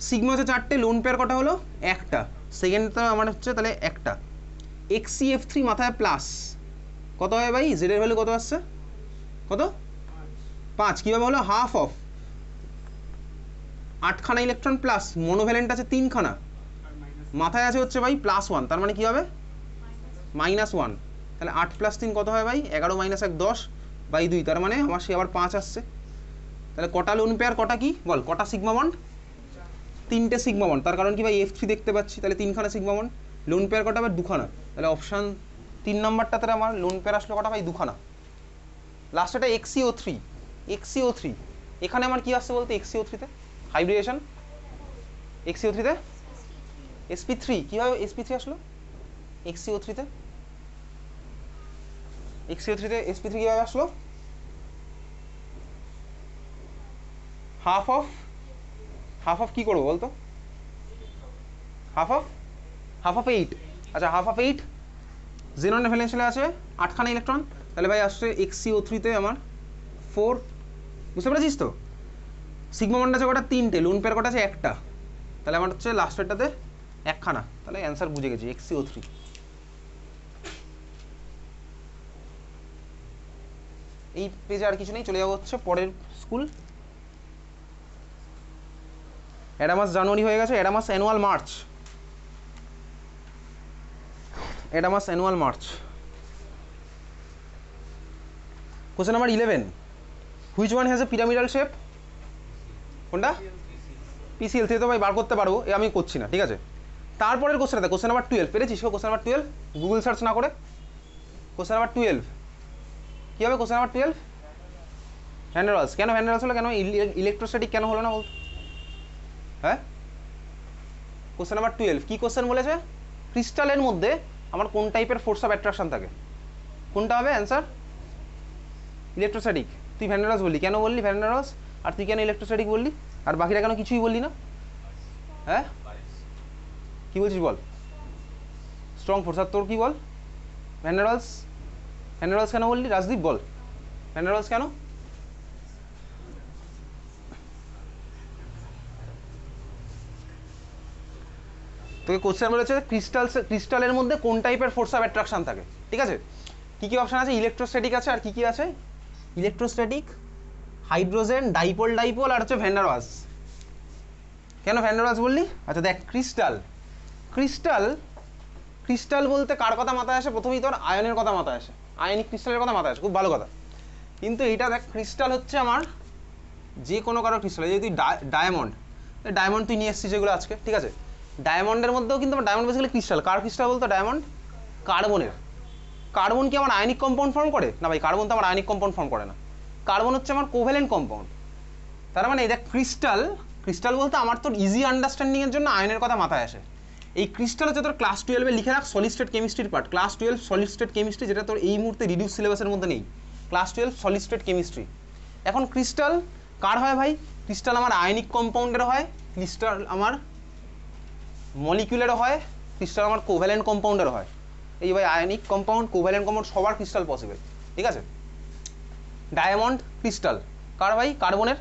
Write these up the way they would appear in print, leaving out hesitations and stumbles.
Sigma হচ্ছে 4টে, lone pair কটা হলো? একটা। সেকেন্ডটা আমার হচ্ছে তাহলে একটা। XCF3 মাথায় প্লাস কত হয় ভাই? জেডের ভ্যালু কত আসছে? কত? 5। কীভাবে হলো? হাফ অফ 8খানা ইলেকট্রন প্লাস মনোভ্যালেন্ট আছে 3খানা, মাথায় আছে হচ্ছে ভাই +1, তার মানে কী হবে? -1। তাহলে 8 + 3 কত হয় ভাই? 11 - 1 10/2, তার মানে আমার সে আবার 5 আসছে। তাহলে কটা লোন পেয়ার, কটা কি বল, কটা সিগমা বন্ড? 3টে সিগমা বন্ড। তার কারণ কি ভাই? F3 দেখতে পাচ্ছি, তাহলে 3খানা সিগমা বন্ড। লোন পেয়ার কটা হবে? 2খানা। তাহলে অপশান 3 নম্বরটাতে আমার লোন পেয়ার আসলো কটা ভাই? 2খানা। লাস্টেটা XCO3। XCO3 এখানে আমার কি আসছে বলতে? XCO3-তে হাইব্রিডেশন, XCO3-তে sp3। কীভাবে sp3 আসলো XCO3-তে? XCO3-তে sp3 কীভাবে আসলো? হাফ অফ কী করবো বলতো? Half of 8। আচ্ছা, হাফ অফ 8 জেননের ভ্যালেন্সিয়ালে আছে 8খানা ইলেকট্রন, তাহলে ভাই আসছে XCO3-তে আমার 4। বুঝতে পেরেছিস তো? সিগমা বন্ড আছে কটা? 3টে, লোন পেয়ার কটা আছে? একটা। তাহলে আমার হচ্ছে লাস্টেরটাতে 1খানা। তাহলে অ্যান্সার বুঝে গেছি, XCO3। এই পেজে আর কিছু নেই, চলে যাবো হচ্ছে পরের স্কুল। অ্যাডামাস জানুয়ারি হয়ে গেছে, Adamas annual March. Adamas annual March question number 11, which one has a pyramidal shape? কোনটা? PCL থেকে তো ভাই বার করতে পারবো, এ আমি করছি না, ঠিক আছে। তারপরের কোশ্চেনটা কোশ্চেন নাম্বার 12, পেরেছিস? কোশ্চেন নাম্বার 12 গুগল সার্চ না করে। কোশ্চেন নাম্বার 12 কী হবে? Question number 12 van der Waals. কেন ভ্যান ডার ওয়ালস হলো? কেন ইলেকট্রোস্ট্যাটিক কেন হলো না বলতো? হ্যাঁ, কোশ্চেন নাম্বার 12 কী কোশ্চেন বলেছে? ক্রিস্টালের মধ্যে আমার কোন টাইপের ফোর্স অফ অ্যাট্রাকশন থাকে? কোনটা হবে অ্যান্সার? ইলেকট্রোস্ট্যাটিক। তুই ভ্যান ডার ওয়ালস বললি, কেন বললি ভ্যান ডার ওয়ালস? আর তুই কেন ইলেকট্রোস্ট্যাটিক বললি? আর বাকিরা কেন কিছুই বললি না? হ্যাঁ, কী বলছিস বল? Strong force. আর তোর কী বল? Van der Waals. Van der Waals কেন বললি? রাজদীপ বল, ভ্যান ডার ওয়ালস কেন? তোকে কোশ্চেন বলেছে ক্রিস্টালের মধ্যে কোন টাইপের ফোর্স অফ অ্যাট্রাকশন থাকে, ঠিক আছে। কী কী অপশান আছে? ইলেকট্রোস্ট্যাটিক আছে, আর কী কী আছে? ইলেকট্রোস্ট্যাটিক, হাইড্রোজেন, ডাইপোল আর হচ্ছে ভ্যান ডার ওয়ালস। কেন ভ্যান ডার ওয়ালস বললি? আচ্ছা দেখ, ক্রিস্টাল বলতে কার কথা মাথায় আসে? প্রথমেই তোর আয়নের কথা মাথায় আসে, আয়নিক ক্রিস্টালের কথা মাথায় আসে, খুব ভালো কথা। কিন্তু এইটা দেখ, ক্রিস্টাল হচ্ছে আমার যে কোনো কারো ক্রিস্টাল। যদি তুই ডায়মন্ড তুই নিয়ে এসেছিস যেগুলো আজকে, ঠিক আছে। ডায়মন্ডের মধ্যেও কিন্তু ডায়মন্ড বেসিক্যালি ক্রিস্টাল। কার ক্রিস্টাল বলতো? ডায়মন্ড। কার্বনের। কার্বন কি আমার আয়নিক কম্পাউন্ড ফর্ম করে? না ভাই, কার্বন তো আমার আয়নিক কম্পাউন্ড ফর্ম করে না। কার্বন হচ্ছে আমার কোভ্যালেন্ট কম্পাউন্ড। তার মানে দেখ, ক্রিস্টাল বলতে আমার তোর ইজি আন্ডারস্ট্যান্ডিংয়ের জন্য আয়নের কথা মাথায় আসে। এই ক্রিস্টাল হচ্ছে তোর ক্লাস 12-এ লিখে রাখ, সলিড স্টেট কেমিস্ট্রির part. Class 12 solid state chemistry, যেটা তোর এই মুহূর্তে রিডিউস সিলেবাসের মধ্যে নেই। Class 12 solid state chemistry. এখন ক্রিস্টাল কার হয় ভাই? ক্রিস্টাল আমার আয়নিক কম্পাউন্ডের হয়, ক্রিস্টাল আমার মলিকুলার হয়, ক্রিস্টাল আমার কোভ্যালেন্ট কম্পাউন্ডের হয়। এই ভাই আয়নিক কম্পাউন্ড, কোভ্যালেন্ট কম্পাউন্ড সবার ক্রিস্টাল পসিবল, ঠিক আছে। ডায়মন্ড ক্রিস্টাল কার ভাই? কার্বনের।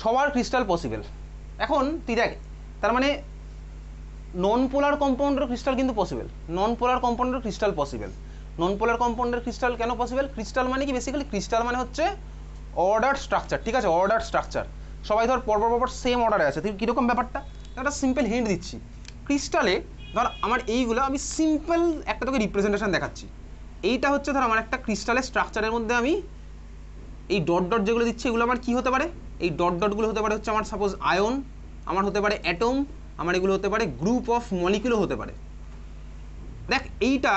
সবার ক্রিস্টাল পসিবল। এখন তুই দেখ, তার মানে নন পোলার কম্পাউন্ডের ক্রিস্টাল কিন্তু পসিবল। নন পোলার কম্পাউন্ডের ক্রিস্টাল পসিবল। নন পোলার কম্পাউন্ডের ক্রিস্টাল কেন পসিবল? ক্রিস্টাল মানে কি? বেসিক্যালি ক্রিস্টাল মানে হচ্ছে অর্ডার স্ট্রাকচার, ঠিক আছে। অর্ডার স্ট্রাকচার সবাই ধর পরপর সেম অর্ডারে আছে। তুই কীরকম ব্যাপারটা? একটা সিম্পল হিন্ট দিচ্ছি। ক্রিস্টালে ধর আমার এইগুলো, আমি সিম্পল একটা তোকে রিপ্রেজেন্টেশন দেখাচ্ছি। এইটা হচ্ছে ধর আমার একটা ক্রিস্টালের স্ট্রাকচারের মধ্যে আমি এই ডট যেগুলো দিচ্ছি, এগুলো আমার কী হতে পারে? এই ডটগুলো হতে পারে হচ্ছে আমার সাপোজ আয়ন, আমার হতে পারে অ্যাটম, আমার এগুলো হতে পারে গ্রুপ অফ মলিকুলও হতে পারে। দেখ এইটা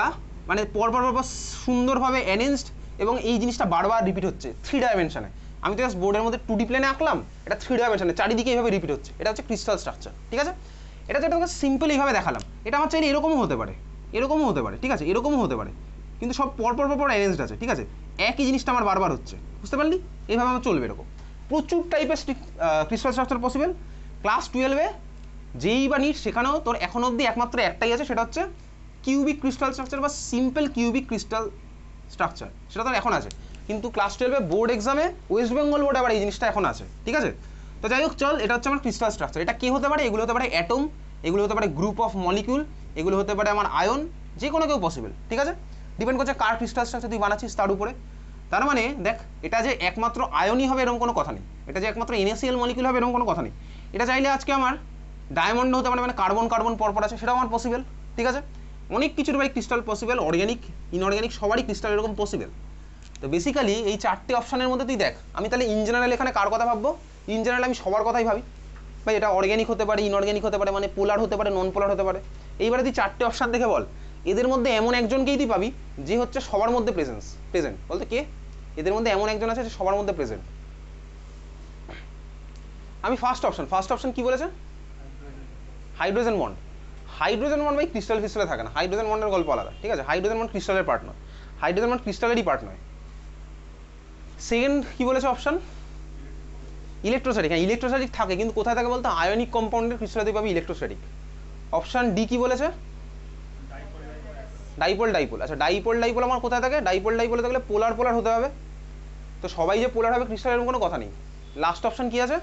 মানে পরপর সুন্দরভাবে অ্যারেঞ্জড, এবং এই জিনিসটা বারবার রিপিট হচ্ছে 3 ডাইমেনশনে। আমি তো জাস্ট বোর্ডের মধ্যে 2D প্লেনে আঁকলাম, এটা 3 ডাইমেনশনে চারিদিকে এইভাবে রিপিট হচ্ছে। এটা হচ্ছে ক্রিস্টাল স্ট্রাকচার, ঠিক আছে। এটা যেটা তোকে সিম্পল এইভাবে দেখালাম, এটা আমার চাইলে এরকমও হতে পারে, এরকমও হতে পারে, ঠিক আছে, এরকমও হতে পারে, কিন্তু সব পরপর অ্যারেঞ্জড আছে, ঠিক আছে। একই জিনিসটা আমার বারবার হচ্ছে, বুঝতে পারলি? এইভাবে আমার চলবে। এরকম প্রচুর টাইপের ক্রিস্টাল স্ট্রাকচার পসিবল। ক্লাস 12-এ যেই বা নিট, সেখানেও তোর এখন অবধি একমাত্র একটাই আছে, সেটা হচ্ছে কিউবিক ক্রিস্টাল স্ট্রাকচার বা সিম্পল কিউবিক ক্রিস্টাল স্ট্রাকচার, সেটা তোর এখন আছে। কিন্তু ক্লাস 12-এ বোর্ড এক্সামে ওয়েস্ট বেঙ্গল বোর্ড আবার এই জিনিসটা এখন আছে, ঠিক আছে। তো যাই হোক চল, এটা হচ্ছে আমার ক্রিস্টাল স্ট্রাকচার। এটা কি হতে পারে? এগুলো হতে পারে অ্যাটম, এগুলো হতে পারে গ্রুপ অফ মলিকিউল, এগুলো হতে পারে আমার আয়ন, যে কোনো কেউ পসিবল, ঠিক আছে? ডিপেন্ড করছে কার ক্রিস্টাল স্ট্রাকচার তুই বানাচ্ছিস তার উপরে। তার মানে দেখ, এটা যে একমাত্র আয়নই হবে এরকম কোনো কথা নেই, এটা যে একমাত্র NaCl মলিকিউল হবে এরকম কোনো কথা নেই। এটা চাইলে আজকে আমার ডায়মন্ড হতে পারে, মানে কার্বন কার্বন পরপর আছে, সেটাও আমার পসিবল, ঠিক আছে? অনেক কিছুর ভাই ক্রিস্টাল পসিবল, অর্গ্যানিক ইনঅর্গ্যানিক সবারই ক্রিস্টাল এরকম পসিবল। তো বেসিক্যালি এই চারটে অপশানের মধ্যে তুই দেখ, আমি তাহলে ইন জেনারেল এখানে কার কথা ভাববো? ইন জেনারেল আমি সবার কথাই ভাবি ভাই, এটা অর্গ্যানিক হতে পারে, ইনঅর্গ্যানিক হতে পারে, মানে পোলার হতে পারে, নন পোলার হতে পারে। এইবারে তুই চারটে অপশান দেখে বল, এদের মধ্যে এমন একজনকেই তুই পাবি যে হচ্ছে সবার মধ্যে প্রেজেন্ট। বলতে কে? এদের মধ্যে এমন একজন আছে যে সবার মধ্যে প্রেজেন্ট। আমি ফার্স্ট অপশন কি বলেছে? Hydrogen bond. হাইড্রোজেন বন্ড ভাই ক্রিস্টালে থাকে না, হাইড্রোজেন বন্ডের গল্প আলাদা, ঠিক আছে? হাইড্রোজেন বন্ড ক্রিস্টালের পার্ট নয়, হাইড্রোজেন বন্ড ক্রিস্টালেরই পার্ট নয়। সেকেন্ড কি বলেছে অপশন? ইলেকট্রোস্ট্যাটিক। হ্যাঁ, ইলেকট্রোস্ট্যাটিক থাকে, কিন্তু কোথায় থাকে বলতো? আয়নিক কম্পাউন্ডের ক্রিস্টালে তুই পাবি ইলেকট্রোস্ট্যাটিক। অপশন ডি কি বলেছে? ডাইপোল। আচ্ছা, ডাইপোল আমার কোথায় থাকে? ডাইপোলে থাকলে পোলার হতে হবে। তো সবাই যে পোলার হবে ক্রিস্টাল এরকম কোনো কথা নেই। লাস্ট অপশন কি আছে?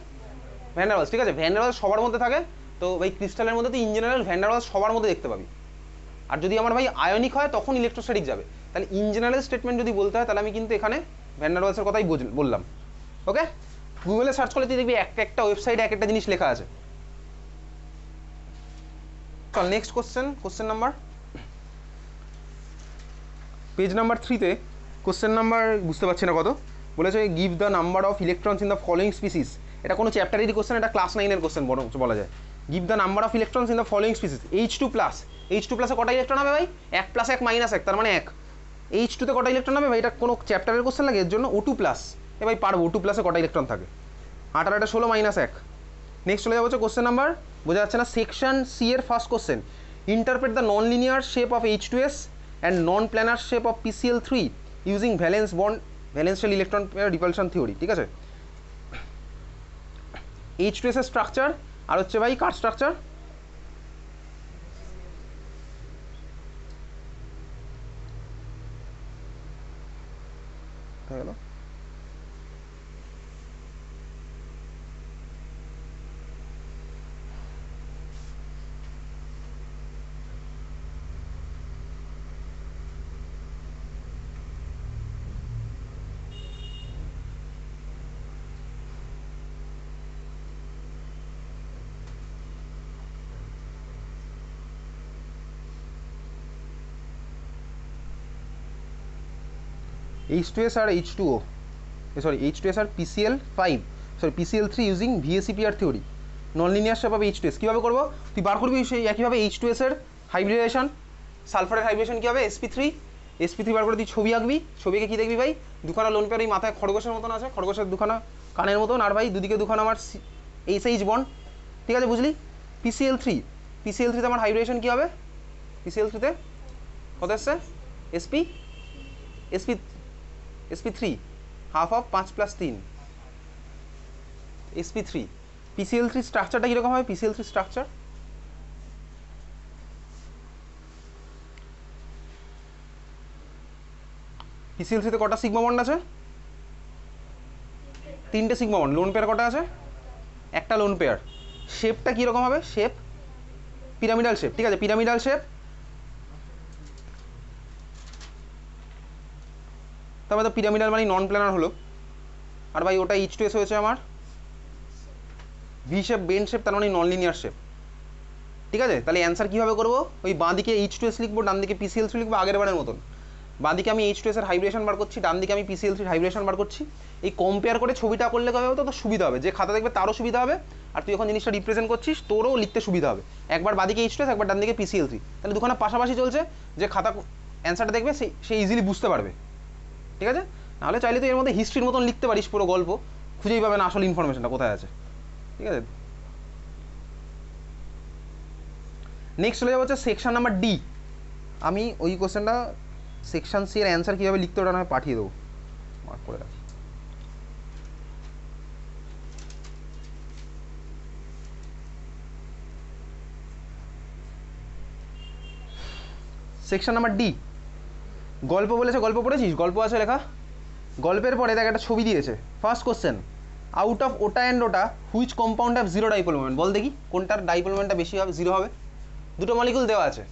ভ্যান ডার ওয়ালস, ঠিক আছে? ভ্যান ডার ওয়ালস সবার মধ্যে থাকে, তো ভাই ক্রিস্টালের মধ্যে তুই in general van der Waals সবার মধ্যে দেখতে পাবি। আর যদি আমার ভাই আয়নিক হয় তখন ইলেকট্রোস্ট্যাটিক যাবে। তাহলে ইন জেনারেল স্টেটমেন্ট যদি বলতে হয় তাহলে আমি কিন্তু এখানে ভ্যান ডার ওয়ালসের কথাই বললাম। ওকে, গুগলে সার্চ করলে তুই দেখবি একটা ওয়েবসাইটে এক একটা জিনিস লেখা আছে। চল next question number, page number 3-তে কোশ্চেন নাম্বার বুঝতে পারছি না কত, বলেছে give the number of electrons in the following species. এটা কোনো চ্যাপ্টারেরই কোশ্চেন, এটা ক্লাস 9-এর কোশ্চেন বলা যায়। Give the number of electrons in the following species. H2+, কটা ইলেকট্রন হবে ভাই? 1 + 1 - 1, তার মানে 1। H2-তে কটা ইলেকট্রন হবে ভাই? এটা কোনো চ্যাপ্টারের কোশ্চেন লাগে এর জন্য? O2+, এ ভাই পারবো, O2+-এ কটা ইলেকট্রন থাকে? 8 আর 8 16 - 1। নেক্সট চলে যাবো কোশ্চেন নাম্বার, বোঝা যাচ্ছে না? সেকশন সি এর first question, interpret the non linear shape of H2s and non-planar shape of PCl3 using valence shell electron pair repulsion theory, ঠিক আছে? H2s এর স্ট্রাকচার আর হচ্ছে ভাই কার স্ট্রাকচার? হয়ে গেল। H2s আর H2O, H2s আর PCl3 using VSEPR theory, non linear shape of H2s। কীভাবে করবো? তুই বার করবি সেই একইভাবে H2s এর হাইব্রিডেশন, সালফারের হাইব্রিডেশন কী হবে? sp3 বার করে তুই ছবি আঁকবি। ছবিকে কী দেখবি ভাই? দুখানা লোন পেয়ার, এই মাথায় খরগোশের মতন আছে, খরগোশের দুখানা কানের মতন, আর ভাই দুদিকে দুখানা আমার HH বন্ড, ঠিক আছে? বুঝলি? PCl3তে আমার হাইব্রিডেশন কী হবে? PCl3তে কত এসছে? sp3 half of 5 + 3 sp3। PCl3 স্ট্রাকচারটা কীরকম হবে? PCl3 স্ট্রাকচার PCl3তে কটা সিগমা বন্ড আছে? 3টে সিগমা বন্ড। লোন পেয়ার কটা আছে? একটা লোন পেয়ার। শেপটা কীরকম হবে? শেপ পিরামিডাল শেপ, ঠিক আছে? Pyramidal shape. তবে তো পিরামিডাল মানে নন প্ল্যানার হলো। আর ভাই ওটা H2s হয়েছে আমার ভি শেপ, বেন্ড শেপ, তার মানে নন লিনিয়ার শেপ, ঠিক আছে? তাহলে অ্যান্সার কীভাবে করবো? ওই বাঁ দিকে H2s লিখবো, ডান দিকে PCl3 লিখবো আগের বারের মতন। বাঁ দিকে আমি H2s এর হাইব্রিডেশন বার করছি, ডান দিকে আমি PCl3 হাইব্রিডেশন বার করছি। এই কম্পেয়ার করে ছবিটা করলে কবে হবে? তো সুবিধা হবে, যে খাতা দেখবে তারও সুবিধা হবে, আর তুই যখন জিনিসটা রিপ্রেজেন্ট করছিস তোরও লিখতে সুবিধা হবে। একবার বাদিকে H2s, একবার ডান দিকে PCl3, তাহলে দুখানা পাশাপাশি চলছে, যে খাতা অ্যান্সারটা দেখবে সে ইজিলি বুঝতে পারবে, ঠিক আছে? নাহলে চাইলে তুই এর মধ্যে হিস্ট্রির মতন লিখতে পারিস পুরো গল্প, খুঁজেই পাবে না আসল ইনফরমেশনটা কোথায় আছে, ঠিক আছে? নেক্সট চলে যাবো হচ্ছে সেকশন নাম্বার ডি। আমি ওই কোশ্চেনটা সেকশন সি এর অ্যান্সার কীভাবে লিখতে ওটা নয় পাঠিয়ে দেবো, মার্ক করে রাখি। সেকশন নাম্বার ডি, গল্প বলেছে। গল্প পড়েছিস? গল্প আছে লেখা। গল্পের পরে দেখ একটা ছবি দিয়েছে। ফার্স্ট কোশ্চেন, আউট অফ ওটা অ্যান্ড ওটা which compound have zero dipole moment, বল দেখি কোনটার ডাইপোল মোমেন্টটা বেশি হবে, জিরো হবে? দুটো মলিকুল দেওয়া আছে,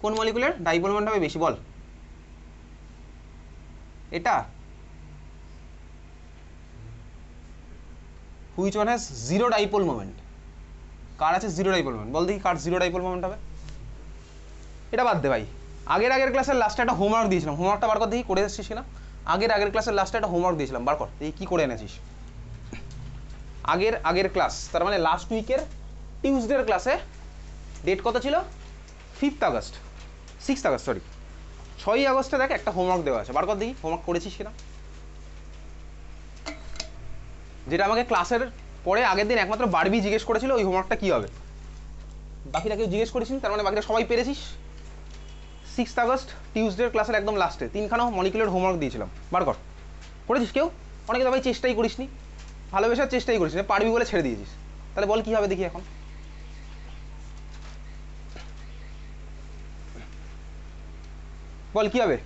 কোন মলিকুলের ডাইপোল মোমেন্ট হবে বেশি বল? এটা which one has zero dipole moment, কার আছে জিরো ডাইপোল মোমেন্ট, বল দেখি কার জিরো ডাইপোল মোমেন্ট হবে? এটা বাদ দে ভাই, আগের ক্লাসের লাস্টে একটা হোমওয়ার্ক দিয়েছিলাম, হোমওয়ার্কটা বার কর দেখি, করে এসেছিস কিনা? আগের ক্লাসের লাস্টে একটা হোমওয়ার্ক দিয়েছিলাম, বার কর দেখি কী করে এনেছিস। আগের ক্লাস, তার মানে লাস্ট উইকের টিউসডের ক্লাসে ডেট কত ছিল? 6 আগস্ট, সরি 6ই আগস্টে দেখ একটা হোমওয়ার্ক দেওয়া আছে, বার কর দেখি হোমওয়ার্ক করেছিস কিনা। যেটা আমাকে ক্লাসের পরে আগের দিন একমাত্র বারবি জিজ্ঞেস করেছিল ওই হোমওয়ার্কটা কী হবে, বাকিটা কেউ জিজ্ঞেস করেছিস, তার মানে বাকিটা সবাই পেরেছিস। 6 আগস্ট টিউসডের ক্লাসের একদম লাস্টে 3খানা মলিকুলার হোমওয়ার্ক দিয়েছিলাম, বার কর। করেছিস কেউ? অনেকে তো ভাই চেষ্টাই করিসনি, ভালোবেসার চেষ্টাই করিস না, পারবি বলে ছেড়ে দিয়েছিস। তাহলে বল কী হবে দেখি এখন? বল কী হবে,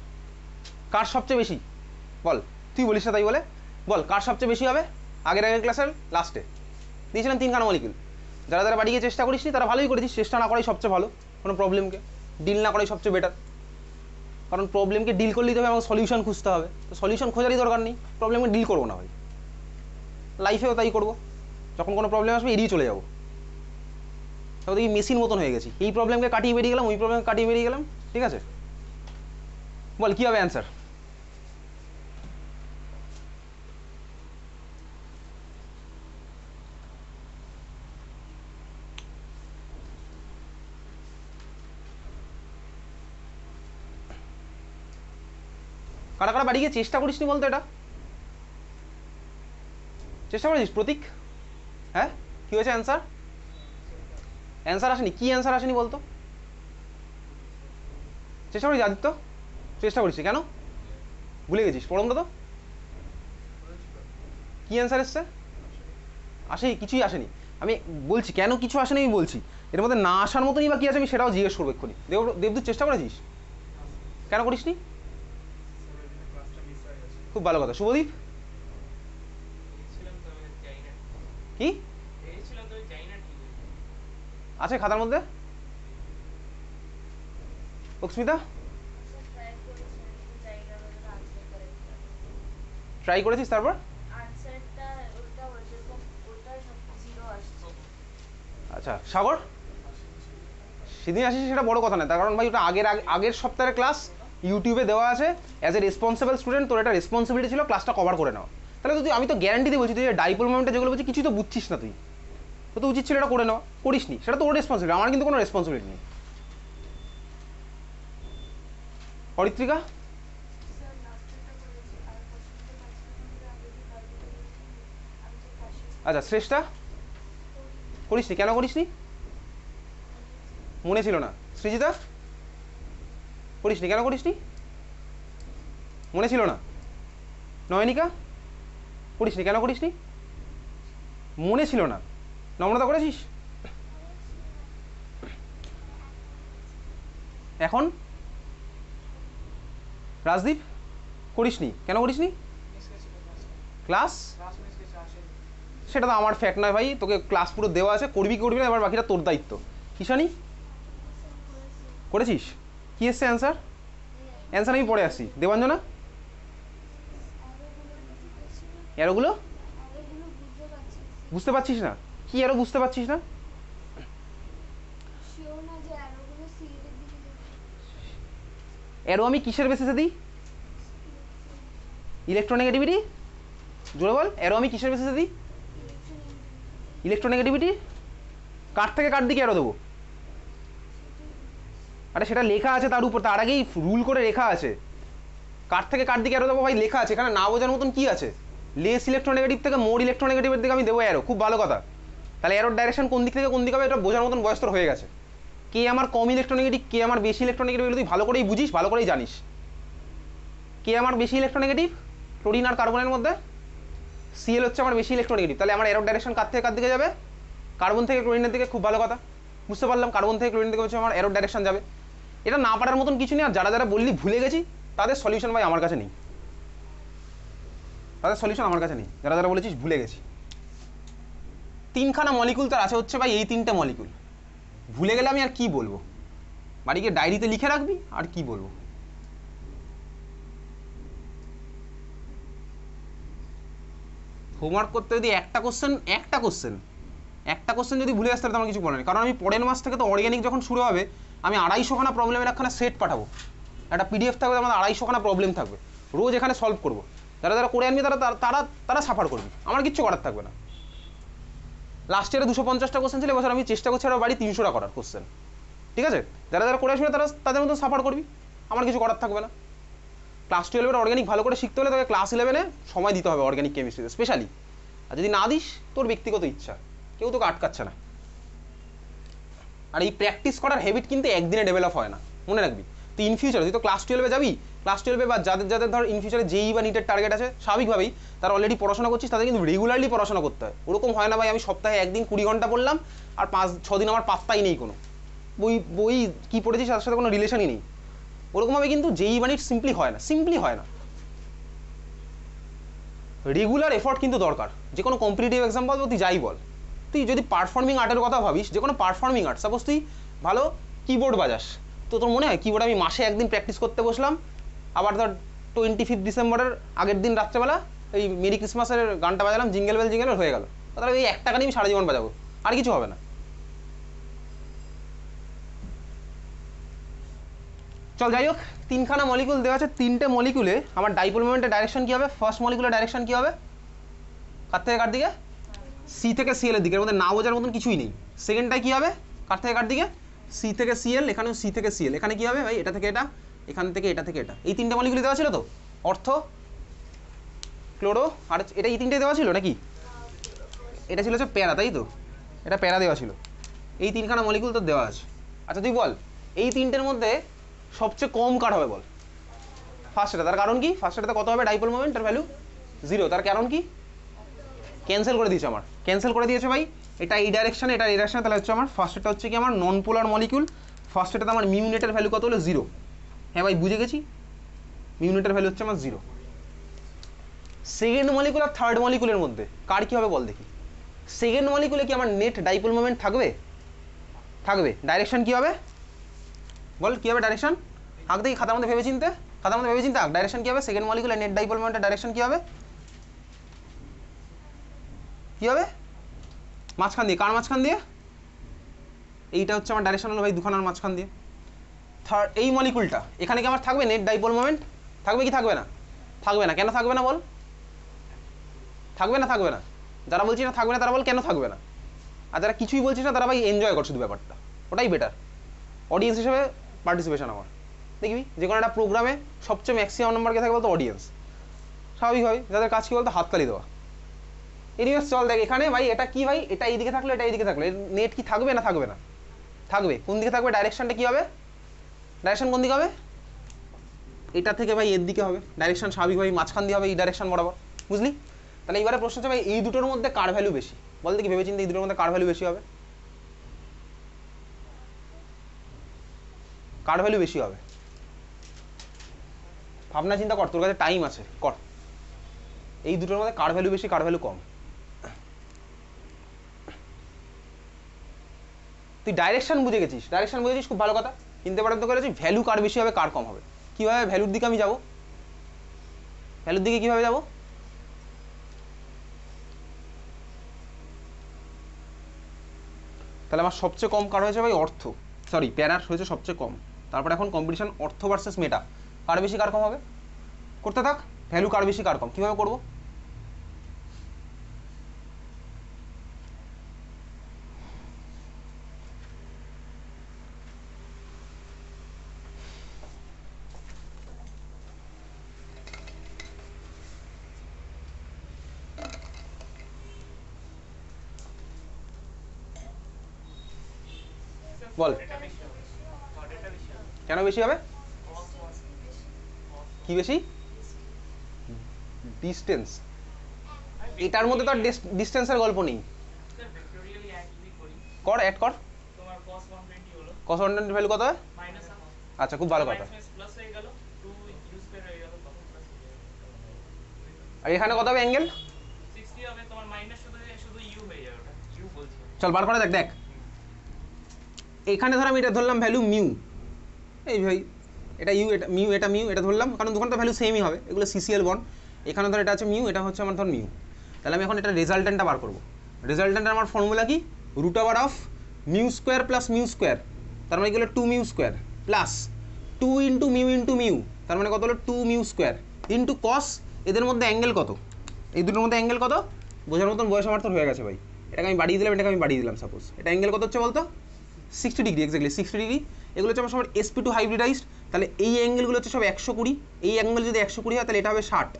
কার সবচেয়ে বেশি বল, তুই বলিস না তাই বলে বল কার সবচেয়ে বেশি হবে? আগের ক্লাসের লাস্টে দিয়েছিলাম 3খানা মলিকুল, যারা বাড়ি গিয়ে চেষ্টা করিসনি তারা ভালোই করেছিস, চেষ্টা না করাই সবচেয়ে ভালো, কোনো প্রবলেমকে ডিল না করাই সবচেয়ে বেটার, কারণ প্রবলেমকে ডিল করলেই হবে আমাকে সলিউশন খুঁজতে হবে, তো সলিউশন খোঁজারই দরকার নেই, প্রবলেমকে ডিল করবো না ভাই, লাইফেও তাই করবো, যখন কোনো প্রবলেম আসবে এড়িয়ে চলে যাবো, তবে দেখি মেশিন মতন হয়ে গেছি, এই প্রবলেমকে কাটিয়ে বেরিয়ে গেলাম, ওই প্রবলেমকে কাটিয়ে বেরিয়ে গেলাম, ঠিক আছে? বল কী হবে অ্যান্সার? কারা বাড়ি গিয়ে চেষ্টা করিসনি বলতো, এটা চেষ্টা করেছিস প্রতীক? হ্যাঁ কী হয়েছে অ্যান্সার আসেনি, কী অ্যান্সার আসেনি বলতো? চেষ্টা করিস আদিত্য, চেষ্টা করিস কেন ভুলে গেছিস? পড়ুন তো কী অ্যান্সার এসছে? আসেনি, কিছুই আসেনি। আমি বলছি কেন কিছু আসেনি, আমি বলছি এর মধ্যে না আসার মতনই বা কী আছে আমি সেটাও জিজ্ঞেস করবো এক্ষুনি। দেবদূত চেষ্টা করেছিস, কেন করিসনি? খুব ভালো কথা। শুভদীপ কি আছে খাতার মধ্যে? অস্মিতা ট্রাই করেছিস, তারপর আচ্ছা সাগর সেদিন আসিস সেটা বড় কথা না, তার কারণ ভাই ওটা আগের সপ্তাহের ক্লাস ইউটিউবে দেওয়া আছে, অ্যাজ এ রেসপন্সিবল স্টুডেন্ট তোর একটা রেসপন্সিবিলিটি ছিল ক্লাসটা কভার করে নাও। তাহলে তুই, আমি তো গ্যারান্টি দিয়ে বলছি, তুই ডাইপোল মোমেন্টে যেগুলো বলছি কিছুই তো বুঝছিস না, তুই তো উচিত ছিল এটা করে নেওয়া, করিসনি, সেটা তোর রেসপন্সিবিলিটি, আমার কিন্তু কোনো রেসপন্সিবিলিটি নেই। অরিত্রিকা আচ্ছা শ্রেষ্ঠা করিসনি, কেন করিসনি? মনে ছিল না। সৃজিতা করিসনি, কেন করিসনি? মনে ছিল না। নয়নিকা করিসনি, কেন করিসনি? মনে ছিল না। নম্রতা করেছিস? এখন রাজদীপ করিসনি, কেন করিসনি? ক্লাস সেটা তো আমার ফ্যাক্ট নয় ভাই, তোকে ক্লাস পুরো দেওয়া আছে, করবি করবি না, এবার বাকিটা তোর দায়িত্ব। কিষানি করেছিস? কি এসছে অ্যান্সার? অ্যান্সার আমি পড়ে আসছি। দেবাঞ্জনা এরোগুলো বুঝতে পারছিস না? কি এরো বুঝতে পারছিস না? এরো আমি কিসের বেসিসে দিই? ইলেকট্রোনেগেটিভিটি, জোরে বল। এরো আমি কিসের বেসিসে দিই? ইলেকট্রোনেগেটিভিটি। কার থেকে কার দিকে এরো দেবো? আরে সেটা লেখা আছে তার উপর, তার আগেই রুল করে লেখা আছে কার থেকে কার দিকে এরো দেবো ভাই, লেখা আছে এখানে, না বোঝার মতন কি আছে? লেস ইলেকট্রোনেগেটিভ থেকে মোর ইলেকট্রোনেগেটিভের দিকে আমি দেবো এরো, খুব ভালো কথা। তাহলে এরোর ডাইরেকশন কোন দিক থেকে কোন দিকে হবে এটা বোঝার মতন বয়স তোর হয়ে গেছে। কে আমার কম ইলেকট্রোনেগেটিভ, কে আমার বেশি ইলেকট্রোনেগেটিভ, এগুলো তুই ভালো করেই বুঝিস, ভালো করেই জানিস। কে আমার বেশি ইলেকট্রোনেগেটিভ? ক্লোরিন আর কার্বনের মধ্যে সিএল হচ্ছে আমার বেশি ইলেকট্রোনেগেটিভ, তাহলে আমার এরোর ডাইরেকশন কার থেকে কার দিকে যাবে? কার্বন থেকে ক্লোরিনের দিকে, খুব ভালো কথা, বুঝতে পারলাম। কার্বন থেকে ক্লোরিনের দিকে হচ্ছে আমার এরোর ডাইরেকশন যাবে। এটা না পারার মতন কিছু নেই, আর যারা বললি ভুলে গেছি তাদের সলিউশন ভাই আমার কাছে নেই। তাদের সলিউশন আমার কাছে নেই, যারা যারা বলেছিস ভুলে গেছি। তিনখানা মলিকুল তার আছে হচ্ছে ভাই এই তিনটে মলিকুল, ভুলে গেলে আমি আর কি বলবো, বাড়িকে ডায়েরিতে লিখে রাখবি আর কি বলবো। হোমওয়ার্ক করতে যদি একটা কোশ্চেন যদি ভুলে আসতে, আমার কিছু বলে নেই, কারণ আমি পরের মাস থেকে তো অর্গ্যানিক যখন শুরু হবে আমি 250খানা প্রবলেমের একখানা সেট পাঠাবো, একটা পিডিএফ থাকবে, আমাদের 250খানা প্রবলেম থাকবে, রোজ এখানে সলভ করবো। যারা যারা করে আনবি তারা তারা তারা সাফার করবি, আমার কিচ্ছু করার থাকবে না। লাস্ট ইয়ারে 250টা কোশ্চেন ছিল, এবছর আমি চেষ্টা করছি আরও বাড়ি 300টা করার কোশ্চেন, ঠিক আছে? যারা যারা করে আসবে তারা তাদের মতো সাফার করবি, আমার কিছু করার থাকবে না। ক্লাস 12-এর অর্গ্যানিক ভালো করে শিখতে হলে তোকে ক্লাস 11-এ সময় দিতে হবে অর্গ্যানিক কেমিস্ট্রিতে স্পেশালি, আর যদি না দিস তোর ব্যক্তিগত ইচ্ছা, কেউ তোকে আটকাচ্ছে না। আর এই প্র্যাকটিস করার হ্যাবিট কিন্তু একদিনে ডেভেলপ হয় না, মনে রাখবি। তুই ইন ফিউচারে তুই তো ক্লাস 12-এ যাবি, ক্লাস 12-এ বা যাদের যাদের ধর ইন ফিউচারে যেই বা নিটের টার্গেট আছে, স্বাভাবিকভাবেই তারা অলরেডি পড়াশোনা করছিস, তাদের কিন্তু রেগুলারলি পড়াশোনা করতে হয়। ওরকম হয় না ভাই আমি সপ্তাহে একদিন 20 ঘন্টা পড়লাম আর 5-6 দিন আমার পাত্তাই নেই, কোনো বই কী পড়েছিস তার সাথে কোনো রিলেশনই নেই। ওরকমভাবে কিন্তু যেই বা নিট সিম্পলি হয় না। রেগুলার এফোর্ট কিন্তু দরকার, যে কোনো কম্পিটিটিভ এক্সাম বল, তুই যাই বল। তুই যদি পারফর্মিং আর্টের কথা ভাবিস, যে কোনো পারফর্মিং আর্ট, সাপোজ তুই ভালো কিবোর্ড বাজাস, তো তোর মনে হয় কিবোর্ড আমি মাসে একদিন প্র্যাকটিস করতে বসলাম, আবার ধর 25 ডিসেম্বরের আগের দিন রাত্রেবেলা এই মেরি ক্রিসমাসের গানটা বাজালাম, জিঙ্গেল বেল হয়ে গেল, তাহলে এই একটা গানই আমি সারা জীবন বাজাবো, আর কিছু হবে না। চল যাই হোক, তিনখানা মলিকুল দেওয়া আছে, তিনটে মলিকুলে আমার ডাইপোল মোমেন্টের ডাইরেকশন কী হবে? ফার্স্ট মলিকুলের ডাইরেকশন কী হবে? কার থেকে কার দিকে? সি থেকে সিএল এর দিকে, এর মধ্যে না বোঝার মতন কিছুই নেই। সেকেন্ডটাই কী হবে? কার থেকে কার দিকে? সি থেকে সিএল, এখানেও সি থেকে সিএল। এখানে কী হবে ভাই? এটা থেকে এটা, এখান থেকে এটা থেকে এটা। এই তিনটে মলিকুল দেওয়া ছিল তো, অর্থ, ক্লোরো, আর এটা এই তিনটে দেওয়া ছিল নাকি? এটা ছিল হচ্ছে প্যারা, তাই তো? এটা প্যারা দেওয়া ছিল। এই তিনখানা মলিকুল তো দেওয়া আছে। আচ্ছা তুই বল, এই তিনটের মধ্যে সবচেয়ে কম কার হবে বল? ফার্স্টটা। তার কারণ কি? ফার্স্টটাতে কত হবে ডাইপোল মোমেন্টের ভ্যালু? 0। তার কারণ কি? ক্যান্সেল করে দিয়েছে আমার, ক্যান্সেল করে দিয়েছে ভাই। এটা এই ডাইরেকশনে, এটা এই ডাইরেকশনে, তাহলে হচ্ছে আমার ফার্স্টটা হচ্ছে কি আমার নন পোলার মলিকুল। ফার্স্টটাতে আমার মিউনেটের ভ্যালু কত হলো? 0। হ্যাঁ ভাই বুঝে গেছি, মিউনেটের ভ্যালু হচ্ছে আমার 0। সেকেন্ড মলিকুল আর থার্ড মলিকুলের মধ্যে কার কি হবে বল দেখি? সেকেন্ড মলিকুলে কি আমার নেট ডাইপোল মোমেন্ট থাকবে? থাকবে। ডাইরেকশন কি হবে বল? কি হবে ডাইরেকশন? আগ দেখি খাতার মধ্যে ভেবে চিনতে, আগ ডাইরেকশন কি হবে? সেকেন্ড মলিকুলের নেট ডাইপোল মোমেন্টের ডাইরেকশন কি হবে? কি হবে? মাঝখান দিয়ে। কার মাঝখান দিয়ে? এইটা হচ্ছে আমার ডাইরেকশন হলো ভাই দুখানার মাঝখান দিয়ে। থার্ড এই মলিকুলটা, এখানে কি আমার থাকবে নেট ডাইপোল মোমেন্ট? থাকবে কি থাকবে না? থাকবে না। কেন থাকবে না বল? থাকবে না। যারা বলছি না থাকবে না তারা বল কেন থাকবে না, আর যারা কিছুই বলছিস না তারা ভাই এনজয় কর শুধু ব্যাপারটা, ওটাই বেটার। অডিয়েন্স হিসেবে পার্টিসিপেশন আমার, দেখবি যে কোনো একটা প্রোগ্রামে সবচেয়ে ম্যাক্সিমাম নাম্বার কে থাকে বলতো? অডিয়েন্স। স্বাভাবিকভাবে যাদের কাজ কি বলতো? হাততালি দেওয়া। এনিওয়েজ চল দেখ এখানে ভাই এটা কি ভাই? এটা এইদিকে থাকলো, এটা এইদিকে থাকলো, নেট কি থাকবে না থাকবে না? থাকবে। কোন দিকে থাকবে? ডাইরেকশনটা কি হবে? ডাইরেকশন কোন দিকে হবে? এটা থেকে ভাই এর দিকে হবে ডাইরেকশন, স্বাভাবিকভাবে মাঝখান দিয়ে হবে এই ডাইরেকশন বরাবর, বুঝলি? তাহলে এইবারে প্রশ্ন হচ্ছে ভাই এই দুটোর মধ্যে কার ভ্যালু বেশি বল দেখি, ভেবে চিন্তে এই দুটোর মধ্যে কার ভ্যালু বেশি হবে? কার ভ্যালু বেশি হবে? ভাবনা চিন্তা কর, তোর কাছে টাইম আছে, কর। এই দুটোর মধ্যে কার ভ্যালু বেশি কার ভ্যালু কম? তুই ডাইরেকশন বুঝে গেছিস, খুব ভালো কথা, কিন্তু এবার তো করেছি ভ্যালু কার বেশি হবে কার কম হবে। কিভাবে ভ্যালুর দিকে আমি যাব? ভ্যালুর দিকে কিভাবে যাব? তাহলে আমার সবচেয়ে কম কার হয়েছে ভাই? অর্থ, সরি প্যারার হয়েছে সবচেয়ে কম। তারপর এখন কম্পিটিশন অর্থ ভার্সেস মেটা, কার বেশি কার কম হবে? করতে থাক। ভ্যালু কার বেশি কার কম, কিভাবে করবো? বল কেন বেশি হবে? কি বেশি? ডিস্টেন্স। এটার মধ্যে তো আর ডিস্টেন্সের গল্প নেই। কর, অ্যাড কর। cos 120 ভ্যালু কত হয়? আচ্ছা খুব ভালো কথা। আর এখানে কত হবে অ্যাঙ্গেল? 60 হবে তোমার মাইনাস শুধু শুধু ইউ হয়ে যাবে, ওটা ইউ বলছি। চল বার করা যাক। দেখ এখানে ধর আমি এটা ধরলাম ভ্যালু মিউ, এই ভাই এটা ইউ, এটা মিউ, এটা মিউ, এটা ধরলাম কারণ দুখানে তো ভ্যালু সেমই হবে, এগুলো সিসিএল বন্ড। এখানে ধর এটা আছে মিউ, এটা হচ্ছে আমার ধর মিউ। তাহলে আমি এখন এটা রেজাল্টেন্টটা বার করবো। রেজাল্টেন্টের আমার ফর্মুলা কি? Root over of mu square plus mu square, তার মানে এগুলো 2 mu square plus 2 into mu, তার মানে কত হলো 2 মিউ স্কোয়ার ইন্টু কস, এদের মধ্যে অ্যাঙ্গেল কত, এই দুটোর মধ্যে অ্যাঙ্গেল কত বোঝার মতন বয়স আমার তো হয়ে গেছে ভাই। এটাকে আমি বাড়িয়ে দিলাম, এটাকে আমি বাড়িয়ে দিলাম, সাপোজ এটা অ্যাঙ্গেল কত হচ্ছে বলতো 60 ডিগ্রি, এক্স্যাক্টলি 60 ডিগ্রি। এগুলো হচ্ছে আমার সবার sp2 হাইব্রিডাইজড। তাহলে এই অ্যাঙ্গেলগুলো হচ্ছে সব 120, এই অ্যাঙ্গেল যদি 120 হয় তাহলে এটা হবে 60,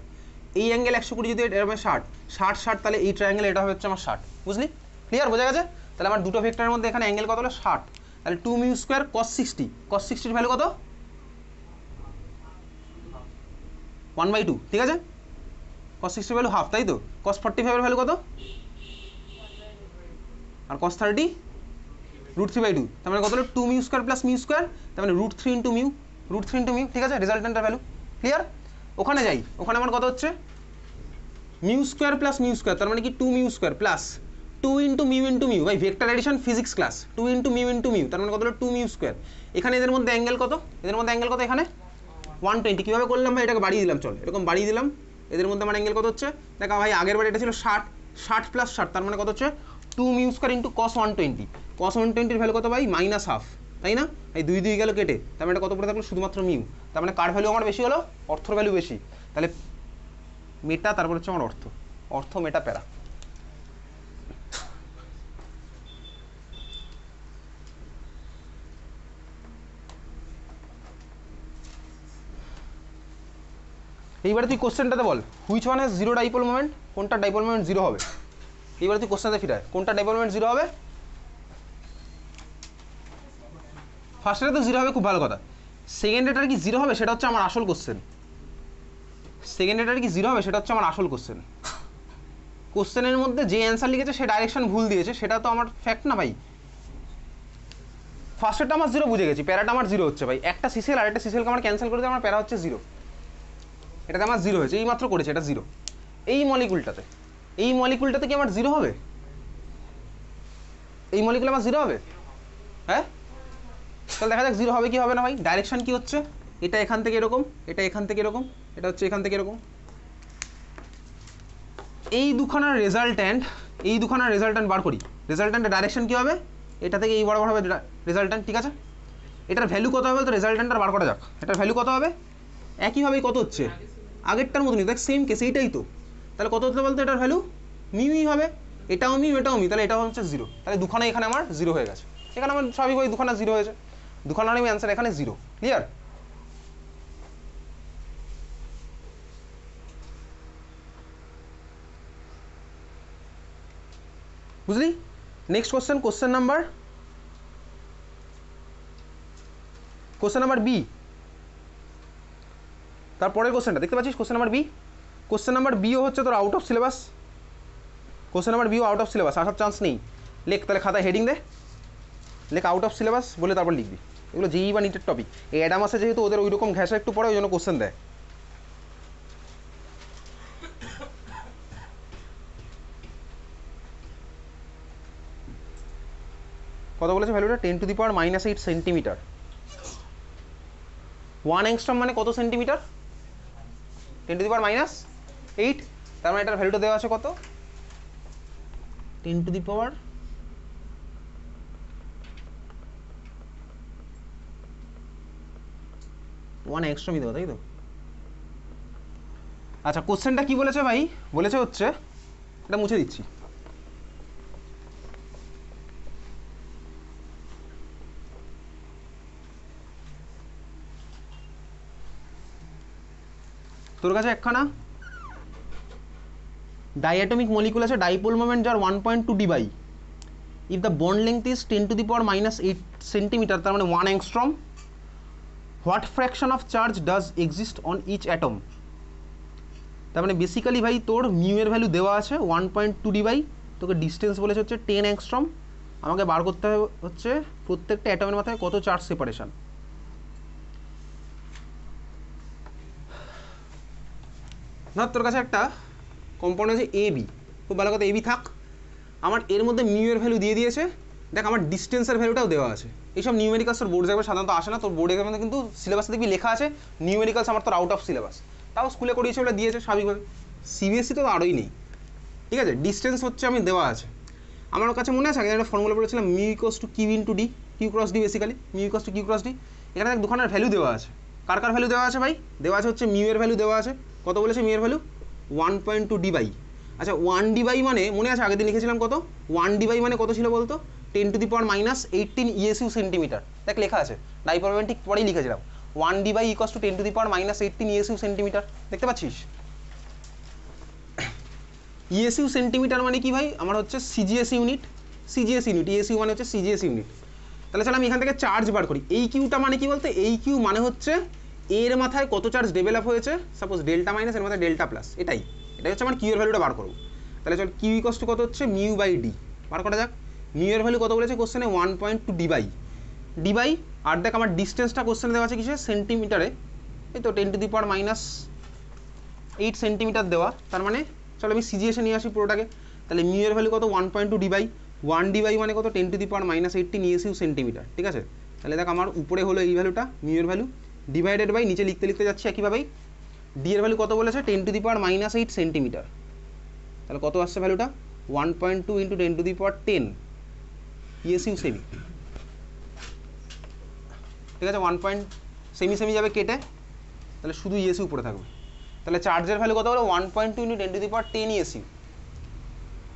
এই অ্যাঙ্গেল 120 যদি এটা হবে 60, 60 60, তাহলে এই ট্রায়াঙ্গেল এটা হচ্ছে আমার 60। বুঝলি? ক্লিয়ার? বোঝা গেছে? তাহলে আমার দুটো ভেক্টরের মধ্যে এখানে অ্যাঙ্গেল কত হলো 60। তাহলে 2 মিউ স্কোয়ার cos 60, cos 60 এর ভ্যালু কত 1/2, ঠিক আছে? cos 60 এর ভ্যালু হাফ, তাই তো? cos 45 এর ভ্যালু কত? আর cos 30 √3/2, তার মানে কত হলো 2 mu square plus mu square, তার মানে √3 ইন্টু মিউ, √3 ইন্টু মিউ, ঠিক আছে? রেজাল্টেন্টের ভ্যালু ক্লিয়ার? ওখানে যাই, ওখানে আমার কত হচ্ছে mu square plus mu square, তার মানে কি 2 mu square plus 2 into mu, ভাই vector addition physics class, 2 into mu, তার মানে কত হলো 2 মিউ স্কোয়ার। এখানে এদের মধ্যে অ্যাঙ্গেল কত? এদের মধ্যে অ্যাঙ্গেল কত? এখানে 120। কীভাবে করলাম ভাই? এটাকে বাড়িয়ে দিলাম, চল এরকম বাড়িয়ে দিলাম। এদের মধ্যে আমার অ্যাঙ্গেল কত হচ্ছে? দেখা ভাই আগের বার এটা ছিল 60, 60 প্লাস 60, তার মানে কত হচ্ছে 2 mu square into cos 120, cos 120 এর ভ্যালু কত ভাই? মাইনাস হাফ, তাই না? এই 2 2 গেল কেটে, তার মানে এটা কত পড়ে থাকলো? শুধুমাত্র মিউ। তার মানে কার ভ্যালু আমার বেশি হলো? অর্থর ভ্যালু বেশি। তাহলে মেটা, তারপর হচ্ছে আমার অর্থ, অর্থ মেটা প্যারা। এইবারে তুই কোশ্চেনটাতে বল which one has zero dipole moment, কোনটা ডাইপোল মোমেন্ট জিরো হবে? এইবারে তুই কোশ্চেনটাতে ফিরায় কোনটা ডাইপোল মোমেন্ট জিরো হবে? ফার্স্টেটা তো জিরো হবে, খুব ভালো কথা। সেকেন্ডেটার কি জিরো হবে সেটা হচ্ছে আমার আসল কোশ্চেন। সেকেন্ডেটার কি জিরো হবে সেটা হচ্ছে আমার আসল কোশ্চেন। কোশ্চেনের মধ্যে যে অ্যান্সার লিখেছে সে ডাইরেকশন ভুল দিয়েছে, সেটা তো আমার ফ্যাক্ট না ভাই। ফার্স্টেরটা আমার জিরো বুঝে গেছি, প্যারাটা আমার জিরো হচ্ছে ভাই। একটা সিসিএল আর একটা সিসিএলকে আমার ক্যান্সেল করে দিয়ে আমার প্যারা হচ্ছে জিরো। এটাতে আমার জিরো হয়েছে, এই মাত্র করেছে, এটা জিরো। এই মলিকুলটাতে কি আমার জিরো হবে? এই মলিকুল আমার জিরো হবে? হ্যাঁ, তাহলে দেখা যাক জিরো হবে কি হবে না ভাই। ডাইরেকশন কি হচ্ছে? এটা এখান থেকে এরকম, এটা এখান থেকে এরকম, এটা হচ্ছে এখান থেকে এরকম। এই দুখানার রেজাল্ট্যান্ট বার করি। রেজাল্ট্যান্টের ডাইরেকশন কি হবে? এটা থেকে এই বরাবর হবে রেজাল্ট্যান্ট, ঠিক আছে? এটার ভ্যালু কত হবে? তো রেজাল্ট্যান্টটা বার করা যাক। এটার ভ্যালু কত হবে? একইভাবে কত হচ্ছে আগেরটার মতনই, দেখ সেম কেস, এইটাই তো। তাহলে কত হতে বলতো এটার ভ্যালু? মিউই হবে, এটাও মিউ এটাও মিউ, তাহলে এটা হচ্ছে জিরো। তাহলে দুখানা এখানে আমার জিরো হয়ে গেছে। এখানে আমার স্বাভাবিকভাবে দুখানা জিরো হয়েছে, দুখানার আমি অ্যান্সার এখানে জিরো। ক্লিয়ার? বুঝলি? Next question, question number B. তারপরের কোশ্চেনটা দেখতে পাচ্ছিস, question number B. Question number বিও হচ্ছে তোর out of syllabus. Question number বিও আউট অফ সিলেবাস, আসার চান্স নেই। লেখ তাহলে খাতায় হেডিং দে, লেখ আউট অফ সিলেবাস বলে তারপর লিখবি। এগুলো যেই বা নিটের টপিক। এই অ্যাডামাসে যেহেতু ওদের ওই রকম ঘেঁষা একটু পড়ে, ওই জন্য কোশ্চেন দেয়। কত বলেছে ভ্যালুটা? 10⁻⁻8 সেন্টিমিটার। 1 অ্যাংস্ট্রম মানে কত সেন্টিমিটার? 10⁻⁻8। তার মানে এটার ভ্যালুটা দেওয়া আছে কত? 10⁻⁻1 অ্যাংস্ট্রমই দেওয়া, তাই তো? আচ্ছা, কোশ্চেনটা কি বলেছে ভাই? বলেছে হচ্ছে, এটা মুছে দিচ্ছি। তোর কাছে একখানা ডাইঅ্যাটমিক মলিকুল আছে, ডাইপোল মোমেন্ট যার 1.2 debye, if the bond length is 10⁻⁻8 centimetre, তার মানে 1 angstrom, what fraction of charge does exist on each atom? তার মানে বেসিক্যালি ভাই তোর মিউ এর ভ্যালু দেওয়া আছে 1.2 ডিবাই, তোকে ডিস্টেন্স বলেছে হচ্ছে 10 অ্যাংস্ট্রম। আমাকে বার করতে হচ্ছে প্রত্যেকটা অ্যাটমের মাথায় কত চার্জ সেপারেশন। ধর তোর কাছে একটা কম্পাউন্ড আছে এ বি, খুব ভালো কথা, এ বি থাক। আমার এর মধ্যে মিউ এর ভ্যালু দিয়ে দিয়েছে, দেখ আমার ডিস্টেন্সের ভ্যালুটাও দেওয়া আছে। এইসব নিউমেরিক্যালস তোর বোর্ড এক্সামে সাধারণত আসে না, তোর বোর্ড এক্সামে কিন্তু সিলেবাসে দেখবি লেখা আছে নিউমেরিক্যালস আমার তোর আউট অফ সিলেবাস, তাও স্কুলে করিয়েছে বলে দিয়েছে স্বাভাবিকভাবে। সিবিএসসি তো আরোই নেই, ঠিক আছে। ডিস্টেন্স হচ্ছে আমি দেওয়া আছে, আমার কাছে মনে আছে আগে একটা ফর্মুলা পড়েছিলাম mu equals to q into d, q cross d, basically mu equals to q cross d. এখানে দেখ দুখানের ভ্যালু দেওয়া আছে, কার কার ভ্যালু দেওয়া আছে ভাই? দেওয়া আছে হচ্ছে মিউ এর ভ্যালু দেওয়া আছে, কত বলেছে মিউ এর ভ্যালু? 1.2 ডি বাই, আচ্ছা 1 ডি বাই মানে মনে আছে আগের দিন লিখেছিলাম কত? 1 ডি বাই মানে কত ছিল বলতো? 10⁻−18 ইএসইউ সেন্টিমিটার, দেখ লেখা আছে, ডাইপোল মোমেন্ট ঠিক পরেই লিখেছিলাম 1 D by equals to 10⁻−18 ESU centimetre, দেখতে পাচ্ছিস? ইএসইউ সেন্টিমিটার মানে কি ভাই? আমার হচ্ছে CGS unit, CGS unit, ESU মানে হচ্ছে সিজিএস ইউনিট। তাহলে চল আমি এখান থেকে চার্জ বার করি। এই কিউটা মানে কি বলতে? এই কিউ মানে হচ্ছে এর মাথায় কত চার্জ ডেভেলপ হয়েছে, সাপোজ ডেল্টা মাইনাস এর মাথায় ডেল্টা প্লাস, এটাই হচ্ছে আমার কিউ এর ভ্যালুটা বার করবো। তাহলে চল কিউ ইকুয়ালস টু কত হচ্ছে মিউ বাই ডি বার করা যাক। মিউ এর ভ্যালু কত বলেছে কোশ্চেনে? 1.2 ডি বাই, আর দেখ আমার ডিস্টেন্সটা কোশ্চেনে দেওয়া আছে কিসে? সেন্টিমিটারে, এই তো 10⁻8 সেন্টিমিটার দেওয়া, তার মানে চলো আমি সিজিএসে নিয়ে আসি পুরোটাকে। তাহলে মিউ এর ভ্যালু কত? 1.2 ডি বাই, 1 ডি বাই মানে কত? 10⁻18 ইএসইউ সেন্টিমিটার, ঠিক আছে। তাহলে দেখ আমার উপরে হলো এই ভ্যালুটা মিউ এর ভ্যালু, ডিভাইডেড বাই নিচে লিখতে লিখতে যাচ্ছি একইভাবেই, ডি এর ভ্যালু কত বলেছে? 10⁻8 সেন্টিমিটার। তাহলে কত আসছে ভ্যালুটা? 1.2 ইন্টু 10⁻10 ইএসইউ সেমি, ঠিক আছে। 1 সেমি সেমি যাবে কেটে, তাহলে শুধু ইএসইউ পড়ে থাকবে। তাহলে চার্জের ভ্যালু কত হলো? 1.2 ইন্টু 10⁻10 ইএসইউ।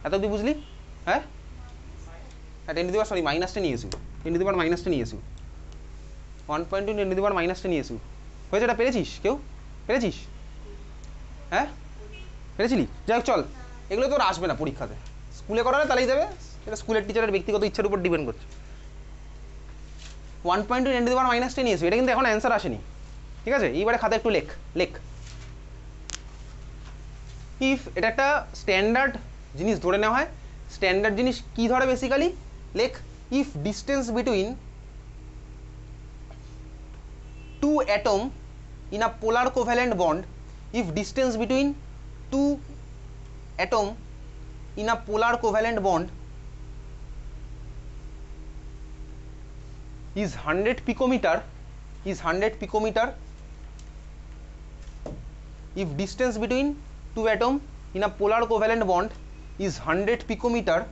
এত অবধি বুঝলি? হ্যাঁ, 10⁻10 ইএসইউ, 10⁻10 ইএসইউ, 1.2 10⁻10 ইএসইউ হয়েছে। এটা পেরেছিস? কেউ পেরেছিস? হ্যাঁ পেরেছিলি? যাই হোক চল, এগুলো তোর আসবে না পরীক্ষাতে, স্কুলে করালে তাহলেই দেবে, এটা স্কুলের টিচারের ব্যক্তিগত ইচ্ছার উপর ডিপেন্ড করছে। 1.2 10⁻10 ইএসইউ, এটা কিন্তু এখন অ্যান্সার আসেনি, ঠিক আছে। এইবারে খাতা একটু লেখ। ইফ এটা একটা স্ট্যান্ডার্ড জিনিস ধরে নেওয়া হয়, স্ট্যান্ডার্ড জিনিস কি ধরে বেসিক্যালি? লেখ, if distance between two atom in a polar covalent bond, if distance between two atom in a polar covalent bond is 100 picometer, if distance between two atom in a polar covalent bond is 100 picometer,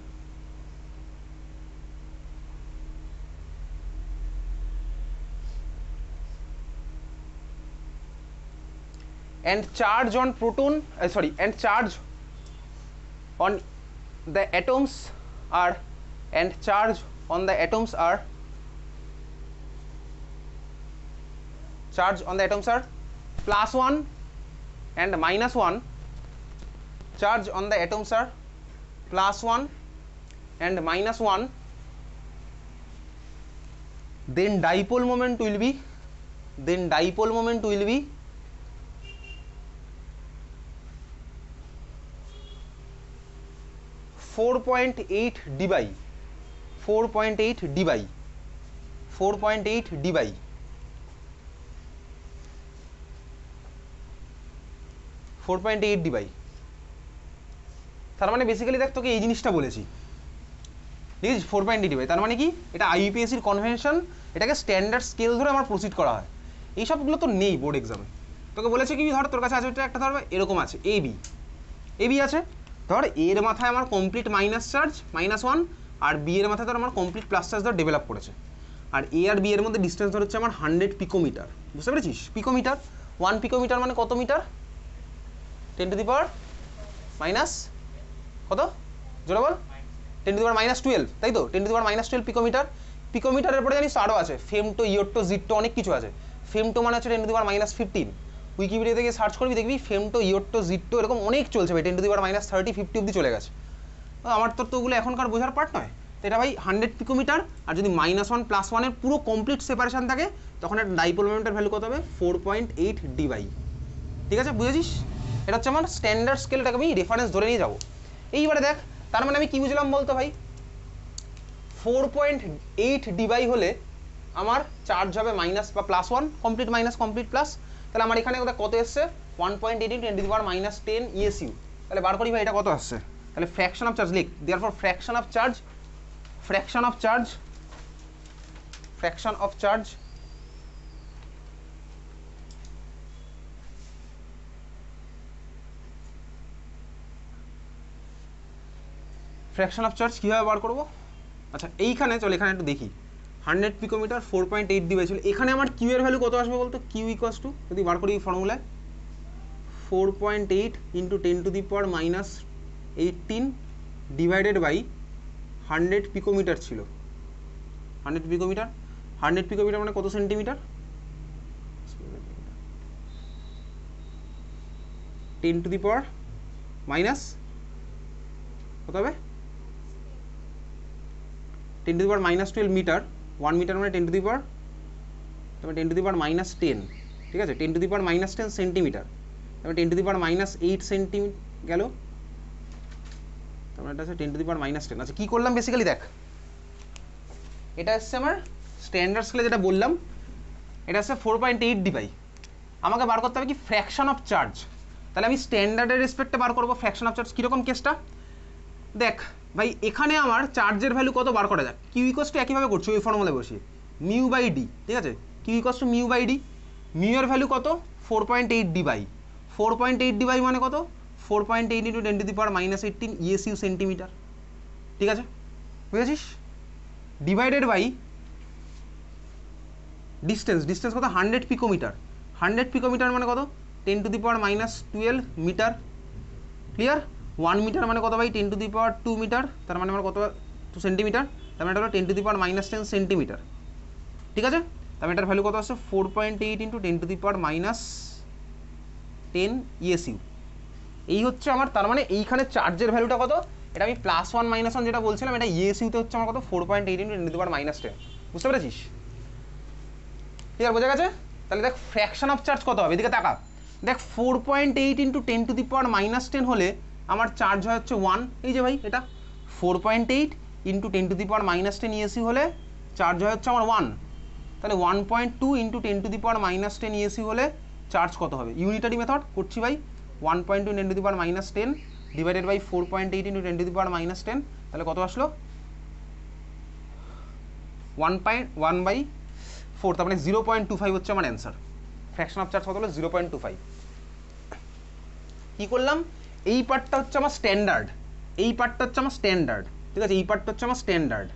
and charge on proton and charge on the atoms are charge on the atoms are +1 and -1, charge on the atoms are +1 and -1, then dipole moment will be 4.8 d by 4.8 d by 4.8 d by 4.8 d by, তার মানে basically দেখ তোকে এই জিনিসটা বলেছি, ঠিক আছে। 4.8 d by তার মানে কি? এটা আইইউপিএসসির কনভেনশন, এটাকে স্ট্যান্ডার্ড স্কেল ধরে আমার প্রসিড করা হয়। এই সবগুলো তো নেই বোর্ড এক্সামে, তোকে বলেছে কি ধর তোর কাছে আছে একটা, ধর এরকম আছে এ বি আছে, ধর এর মাথায় আমার কমপ্লিট মাইনাস চার্জ -1, আর বি এর মাথায় ধর আমার কমপ্লিট প্লাস চার্জ ধর ডেভেলপ করেছে, আর এ আর বি এর মধ্যে ডিস্টেন্স ধর হচ্ছে আমার 100 পিকোমিটার, বুঝতে পেরেছিস? পিকোমিটার, 1 পিকোমিটার মানে কত মিটার? 10⁻⁻, কত জোরে বল? 10⁻12, তাই তো, 10⁻12 পিকোমিটার। পিকোমিটারের পরে জানিস আরও আছে, ফেমটো, ইয়োট্টো, জিট্টো, অনেক কিছু আছে। ফেমটো মানে হচ্ছে 10⁻15, উইকিপিডিয়া থেকে সার্চ করবি দেখবি ফেমটো, ইয়োট্টো, জিট্টো এরকম অনেক চলছে ভাই, 10⁻30 50 অব্দি চলে গেছে। আমার তো ওগুলো এখনকার বোঝার পার্ট নয়, তো এটা ভাই 100 পিকোমিটার, আর যদি -1 +1 এর পুরো কমপ্লিট সেপারেশন থাকে তখন একটা ডাইপোল মোমেন্টের ভ্যালু কত হবে? 4.8 ডি বাই, ঠিক আছে, বুঝেছিস? এটা হচ্ছে আমার স্ট্যান্ডার্ড স্কেল, এটাকে আমি রেফারেন্স ধরে নিয়ে যাবো। এইবারে দেখ তার মানে আমি কি বুঝলাম বলতো ভাই? 4.8 ডি বাই হলে আমার চার্জ হবে মাইনাস বা +1, কমপ্লিট মাইনাস কমপ্লিট প্লাস, তাহলে আমার এখানে কত এসছে? 1.8 × 10⁻10 ইএসইউ, তাহলে বার করি ভাই এটা কত আসছে, তাহলে ফ্র্যাকশন অফ চার্জ লিখ, দেয়ারফর ফ্র্যাকশন অফ চার্জ কীভাবে বার করবো? আচ্ছা এইখানে চল এখানে একটু দেখি, 100 পিকোমিটার 4.8 ডিভাইস ছিল, এখানে আমার কিউ এর ভ্যালু কত আসবে বলতো? কিউ ইকুয়ালস টু, যদি বার করি ফর্মুলায় 4.8 ইন্টু 10⁻⁻18 ডিভাইডেড বাই 100 পিকোমিটার ছিল। 100 পিকোমিটার মানে কত সেন্টিমিটার? 10⁻⁻, কত হবে? 10⁻⁻12 মিটার, 1 মিটার মানে 10⁻, তবে 10⁻⁻10, ঠিক আছে, 10⁻⁻10 সেন্টিমিটার, তবে 10⁻⁻8 সেন্টিমিটার গেল, তারপরে এটা আছে 10⁻⁻10। আচ্ছা কী করলাম বেসিক্যালি দেখ, এটা হচ্ছে আমার স্ট্যান্ডার্ড স্কেলে যেটা বললাম, এটা হচ্ছে 4.8 ডিভাই, আমাকে বার করতে হবে কি ফ্র্যাকশন অফ চার্জ। তাহলে আমি স্ট্যান্ডার্ডের রেসপেক্টে বার করবো ফ্র্যাকশন অফ চার্জ। কীরকম কেসটা দেখ ভাই, এখানে আমার চার্জের ভ্যালু কত বার করা যাক, কিউ ইকুয়ালস টু একইভাবে করছি ওই ফর্মুলায় বসিয়ে মিউ বাই ডি, ঠিক আছে, q equals to mu by D, মিউ এর ভ্যালু কত 4.8 ডিভাই, 4.8 ডিভাই মানে কত 4.8 ইন্টু 10⁻⁻18 ইএসইউ সেন্টিমিটার, ঠিক আছে বুঝেছিস, ডিভাইডেড বাই ডিস্টেন্স কত 100 পিকোমিটার, 100 পিকোমিটার মানে কত 10⁻⁻12 মিটার, ক্লিয়ার, 1 মিটার মানে কত ভাই 10⁻2 মিটার, তার মানে আমার কত 2 সেন্টিমিটার, তার মানে এটা হলো 10⁻10 সেন্টিমিটার, ঠিক আছে, তার মানে এটার ভ্যালু কত আসছে 4.8 ইন্টু 10⁻10 ইএসইউ। এই হচ্ছে আমার, তার মানে এইখানে চার্জের ভ্যালুটা কত, এটা আমি +1 -1 যেটা বলছিলাম, এটা ইএসইউতে হচ্ছে আমার কত 4.8 ইন্টু 10⁻10, বুঝতে পেরেছিস, ক্লিয়ার, বোঝা গেছে? তাহলে দেখ ফ্র্যাকশন অফ চার্জ কত হবে, এদিকে তাকা, দেখ 4.8 ইন্টু 10⁻10 হলে আমার চার্জ হয় হচ্ছে 1, এই যে ভাই এটা 4.8 ইন্টু 10⁻10 ইএসইউ হলে চার্জ হয় হচ্ছে আমার 1, তাহলে 1.2 ইন্টু 10⁻10 ইএসইউ হলে চার্জ কত হবে, ইউনিটারি মেথড করছি ভাই, 1.2 10⁻10 ডিভাইডেড বাই 4.8 ইন্টু 10⁻10, তাহলে কত আসলো 1.1/4, তার মানে 0.25 হচ্ছে আমার অ্যান্সার। ফ্র্যাকশন অফ চার্জ কত হলো 0.25। কী করলাম, এই পার্টটা হচ্ছে আমার স্ট্যান্ডার্ড, ঠিক আছে, এই পার্টটা হচ্ছে আমার স্ট্যান্ডার্ড।